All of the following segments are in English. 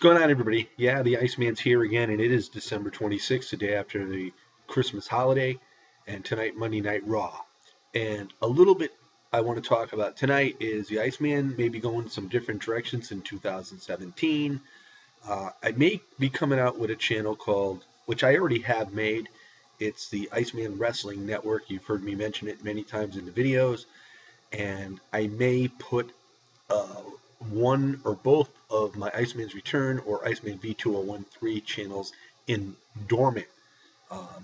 going on, everybody? Yeah, the Iceman's here again, and it is December 26th, the day after the Christmas holiday, and tonight, Monday Night Raw. And a little bit I want to talk about tonight is the Iceman may be going some different directions in 2017. I may be coming out with a channel called, which I already have made. It's the Iceman Wrestling Network. You've heard me mention it many times in the videos, and I may put uh, one or both of my Iceman's Return or Iceman V2013 channels in dormant,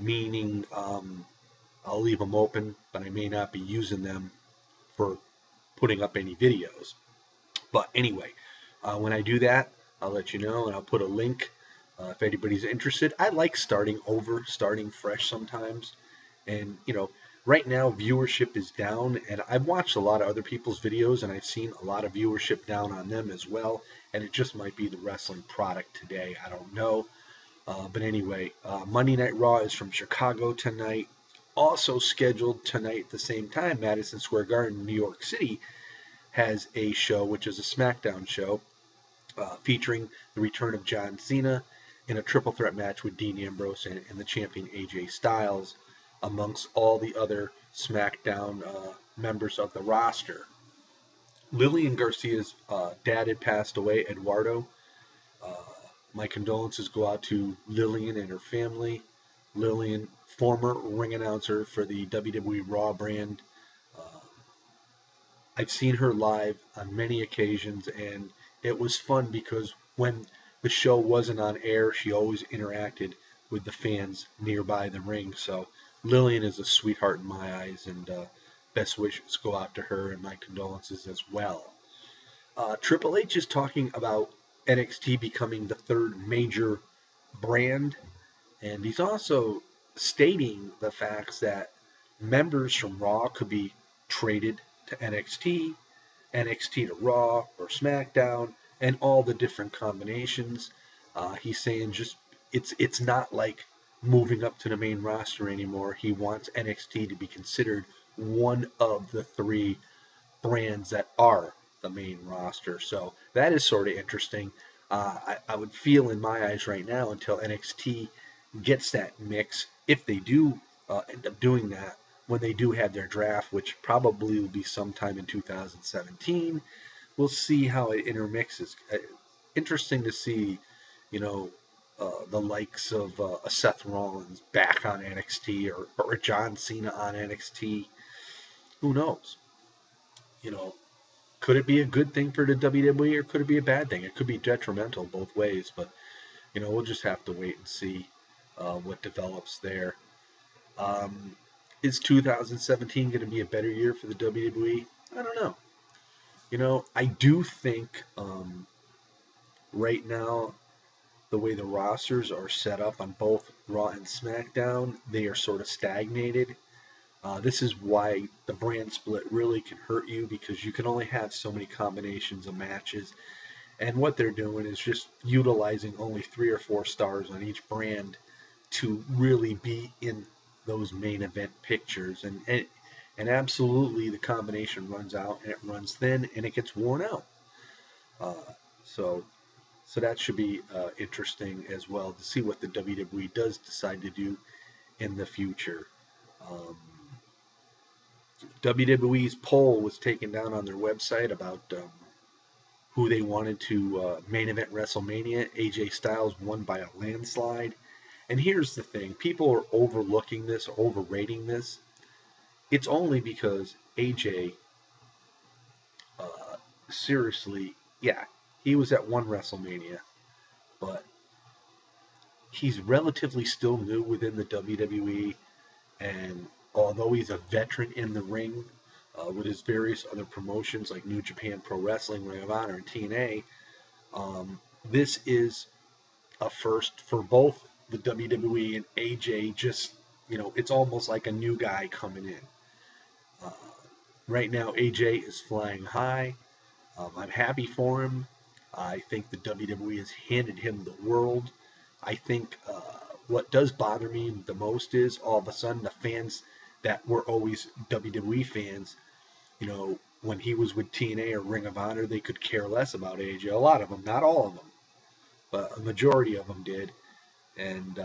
meaning I'll leave them open, but I may not be using them for putting up any videos. But anyway, when I do that, I'll let you know, and I'll put a link if anybody's interested. I like starting over, starting fresh sometimes, and right now viewership is down, and I've watched a lot of other people's videos, and I've seen a lot of viewership down on them as well, and it just might be the wrestling product today. I don't know. But anyway, Monday Night Raw is from Chicago tonight. Also scheduled tonight at the same time, Madison Square Garden, New York City, has a show, which is a SmackDown show, featuring the return of John Cena in a triple threat match with Dean Ambrose and the champion AJ Styles, amongst all the other SmackDown members of the roster. Lillian Garcia's dad had passed away, Eduardo. Uh, my condolences go out to Lillian and her family. Lillian, former ring announcer for the WWE Raw brand. Uh, I've seen her live on many occasions, and it was fun because when the show wasn't on air, she always interacted with the fans nearby the ring. So Lillian is a sweetheart in my eyes, and best wishes go out to her and my condolences as well. Triple H is talking about NXT becoming the third major brand, and he's also stating the facts that members from Raw could be traded to NXT, NXT to Raw or SmackDown, and all the different combinations. He's saying just it's not like moving up to the main roster anymore. He wants NXT to be considered one of the three brands that are the main roster. So that is sort of interesting. I would feel in my eyes right now until NXT gets that mix, if they do end up doing that, when they do have their draft, which probably will be sometime in 2017. We'll see how it intermixes. Interesting to see, the likes of Seth Rollins back on NXT or John Cena on NXT. Who knows? You know, could it be a good thing for the WWE or could it be a bad thing? It could be detrimental both ways, but we'll just have to wait and see what develops there. Is 2017 going to be a better year for the WWE? I don't know. I do think right now, the way the rosters are set up on both Raw and SmackDown, they are sort of stagnated. This is why the brand split really can hurt you, because you can only have so many combinations of matches. And what they're doing is just utilizing only 3 or 4 stars on each brand to really be in those main event pictures. And absolutely, the combination runs out and it runs thin and it gets worn out. So that should be interesting as well to see what the WWE does decide to do in the future. WWE's poll was taken down on their website about who they wanted to main event WrestleMania. AJ Styles won by a landslide. And here's the thing. People are overlooking this, overrating this. It's only because AJ, seriously, yeah, he was at one WrestleMania, but he's relatively still new within the WWE, and although he's a veteran in the ring with his various other promotions like New Japan Pro Wrestling, Ring of Honor, and TNA, this is a first for both the WWE and AJ. Just, it's almost like a new guy coming in. Right now, AJ is flying high. I'm happy for him. I think the WWE has handed him the world. I think what does bother me the most is all of a sudden the fans that were always WWE fans, when he was with TNA or Ring of Honor, they could care less about AJ. A lot of them, not all of them. but a majority of them did, and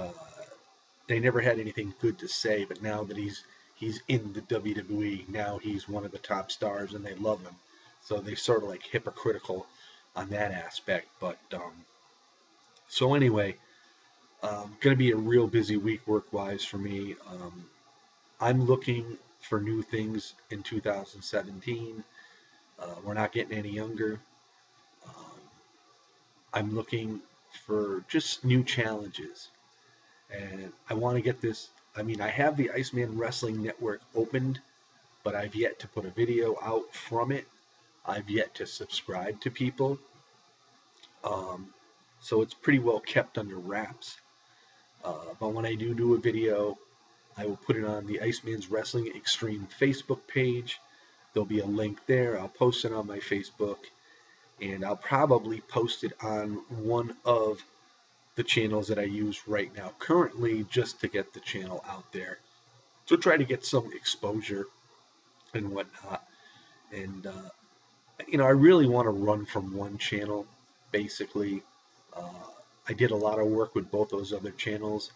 they never had anything good to say. But now that he's in the WWE, now he's one of the top stars, and they love him. So they sort of like hypocritical on that aspect. But so anyway, going to be a real busy week work-wise for me. I'm looking for new things in 2017. We're not getting any younger. Um, I'm looking for just new challenges, and I want to get this. I mean, I have the Iceman Wrestling Network opened, but I've yet to put a video out from it. I've yet to subscribe to people. Um, so it's pretty well kept under wraps. But when I do a video, I will put it on the Iceman's Wrestling Extreme Facebook page. There'll be a link there. I'll post it on my Facebook, and I'll probably post it on one of the channels that I use right now currently, just to get the channel out there. So try to get some exposure and whatnot. And I really want to run from one channel, basically. Uh, I did a lot of work with both those other channels,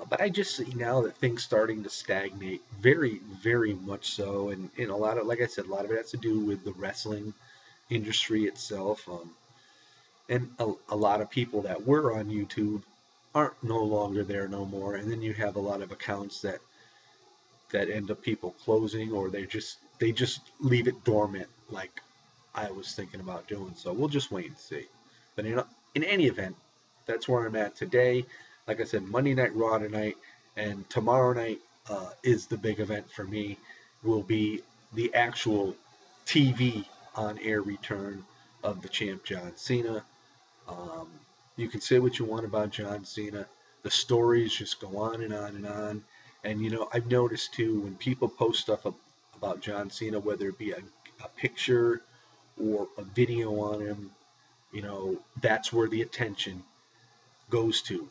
but I just see now that things starting to stagnate, very, very much so. And a lot of, like I said, a lot of it has to do with the wrestling industry itself. And a lot of people that were on YouTube aren't no longer there no more. And then you have a lot of accounts that end up people closing, or they just leave it dormant, like I was thinking about doing. So we'll just wait and see. But in any event, that's where I'm at today. Like I said, Monday Night Raw tonight, and tomorrow night is the big event for me. Will be the actual TV on air return of the champ John Cena. Um, you can say what you want about John Cena. The stories just go on and on and on. And I've noticed too, when people post stuff about John Cena, whether it be a picture or a video on him, that's where the attention goes to.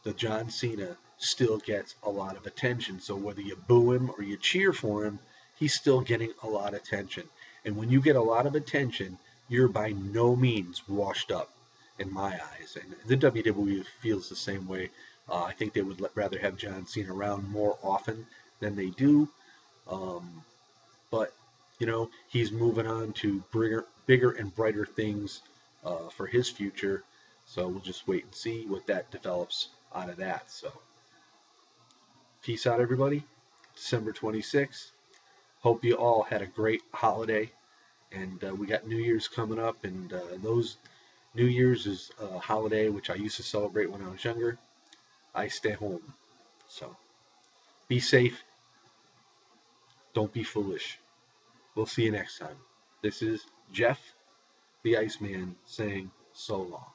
The John Cena still gets a lot of attention. So whether you boo him or you cheer for him, he's still getting a lot of attention. And when you get a lot of attention, you're by no means washed up, in my eyes. And the WWE feels the same way. I think they would rather have John Cena around more often than they do. Um, but he's moving on to bigger and brighter things for his future. So we'll just wait and see what that develops out of that. So peace out, everybody. December 26th. Hope you all had a great holiday. And we got New Year's coming up, and those New Year's is a holiday which I used to celebrate when I was younger. I stay home. So be safe. Don't be foolish. We'll see you next time. This is Jeff the Iceman saying so long.